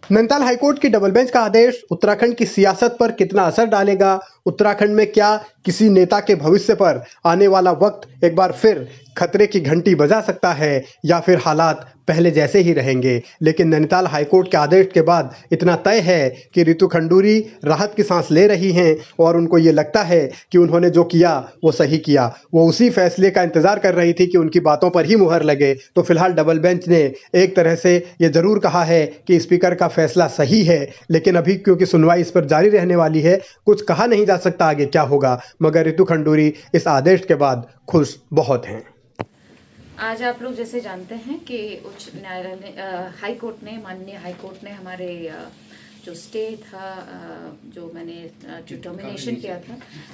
Nainital high court की double bench का आदेश उत्तराखंड की सियासत पर कितना असर डालेगा? उत्तराखंड में क्या किसी नेता के भविष्य पर आने वाला वक्त एक बार फिर खतरे की घंटी बजा सकता है या फिर हालात पहले जैसे ही रहेंगे? लेकिन नैनीताल हाईकोर्ट के आदेश के बाद इतना तय है कि रितु खंडूरी राहत की सांस ले रही हैं और उनको ये लगता है कि उन्होंने जो किया वो सही किया। वो उसी फैसले का इंतजार कर रही थी कि उनकी बातों पर ही मुहर लगे। तो फिलहाल डबल बेंच ने एक तरह से ये जरूर कहा है कि स्पीकर का फैसला सही है, लेकिन अभी क्योंकि सुनवाई इस पर जारी रहने वाली है, कुछ कहा नहीं जा सकता आगे क्या होगा। मगर रितु खंडूरी इस आदेश के बाद खुश बहुत हैं। आज आप लोग जैसे जानते हैं कि उच्च न्यायालय ने हाई कोर्ट ने माननीय हाई कोर्ट ने हमारे जो स्टे था, जो मैंने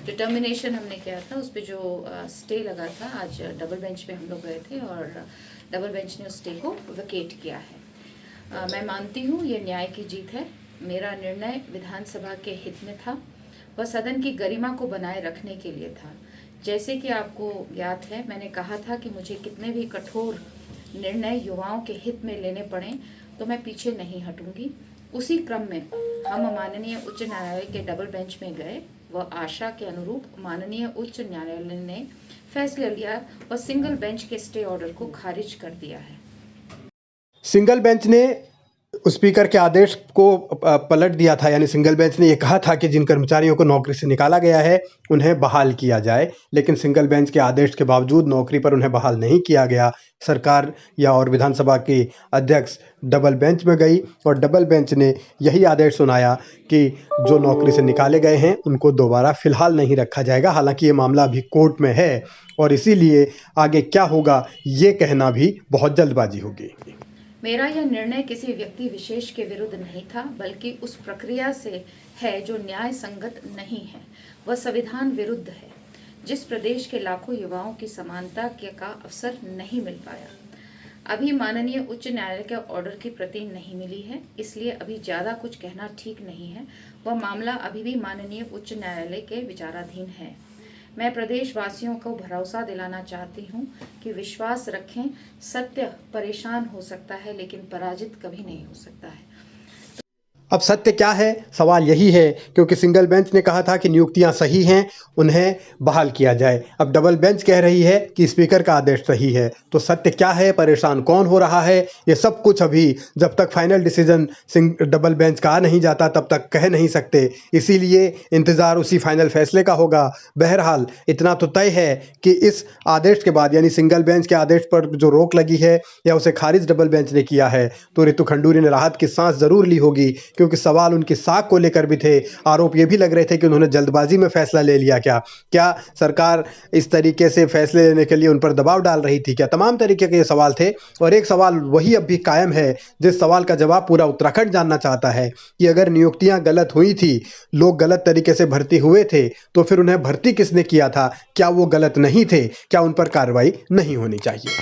डिटर्मिनेशन हमने किया था, उस पर जो स्टे लगा था, आज डबल बेंच पे हम लोग गए थे और डबल बेंच ने उस स्टे को वेकेट किया है। मैं मानती हूँ ये न्याय की जीत है। मेरा निर्णय विधानसभा के हित में था, वह सदन की गरिमा को बनाए रखने के लिए था। जैसे कि आपको ज्ञात है, मैंने कहा था कि मुझे कितने भी कठोर निर्णय युवाओं के हित में लेने पड़े तो मैं पीछे नहीं हटूंगी। उसी क्रम में हम माननीय उच्च न्यायालय के डबल बेंच में गए। वह आशा के अनुरूप माननीय उच्च न्यायालय ने फैसला लिया और सिंगल बेंच के स्टे ऑर्डर को खारिज कर दिया है। सिंगल बेंच ने स्पीकर के आदेश को पलट दिया था, यानी सिंगल बेंच ने यह कहा था कि जिन कर्मचारियों को नौकरी से निकाला गया है उन्हें बहाल किया जाए, लेकिन सिंगल बेंच के आदेश के बावजूद नौकरी पर उन्हें बहाल नहीं किया गया। सरकार या और विधानसभा की अध्यक्ष डबल बेंच में गई और डबल बेंच ने यही आदेश सुनाया कि जो नौकरी से निकाले गए हैं उनको दोबारा फिलहाल नहीं रखा जाएगा। हालांकि ये मामला अभी कोर्ट में है और इसीलिए आगे क्या होगा ये कहना भी बहुत जल्दबाजी होगी। मेरा यह निर्णय किसी व्यक्ति विशेष के विरुद्ध नहीं था, बल्कि उस प्रक्रिया से है जो न्याय संगत नहीं है। वह संविधान विरुद्ध है। जिस प्रदेश के लाखों युवाओं की समानता का अवसर नहीं मिल पाया। अभी माननीय उच्च न्यायालय के ऑर्डर की प्रति नहीं मिली है, इसलिए अभी ज़्यादा कुछ कहना ठीक नहीं है। वह मामला अभी भी माननीय उच्च न्यायालय के विचाराधीन है। मैं प्रदेशवासियों को भरोसा दिलाना चाहती हूँ कि विश्वास रखें। सत्य परेशान हो सकता है, लेकिन पराजित कभी नहीं हो सकता है। अब सत्य क्या है, सवाल यही है, क्योंकि सिंगल बेंच ने कहा था कि नियुक्तियां सही हैं, उन्हें बहाल किया जाए। अब डबल बेंच कह रही है कि स्पीकर का आदेश सही है। तो सत्य क्या है, परेशान कौन हो रहा है, ये सब कुछ अभी जब तक फाइनल डिसीजन डबल बेंच का आ नहीं जाता तब तक कह नहीं सकते। इसीलिए इंतज़ार उसी फाइनल फैसले का होगा। बहरहाल इतना तो तय है कि इस आदेश के बाद, यानी सिंगल बेंच के आदेश पर जो रोक लगी है या उसे खारिज डबल बेंच ने किया है, तो रितु खंडूरी ने राहत की सांस जरूर ली होगी, क्योंकि सवाल उनकी साख को लेकर भी थे। आरोप ये भी लग रहे थे कि उन्होंने जल्दबाजी में फैसला ले लिया। क्या सरकार इस तरीके से फैसले लेने के लिए उन पर दबाव डाल रही थी क्या? तमाम तरीके के ये सवाल थे और एक सवाल वही अब भी कायम है, जिस सवाल का जवाब पूरा उत्तराखंड जानना चाहता है कि अगर नियुक्तियां गलत हुई थी, लोग गलत तरीके से भर्ती हुए थे, तो फिर उन्हें भर्ती किसने किया था? क्या वो गलत नहीं थे? क्या उन पर कार्रवाई नहीं होनी चाहिए?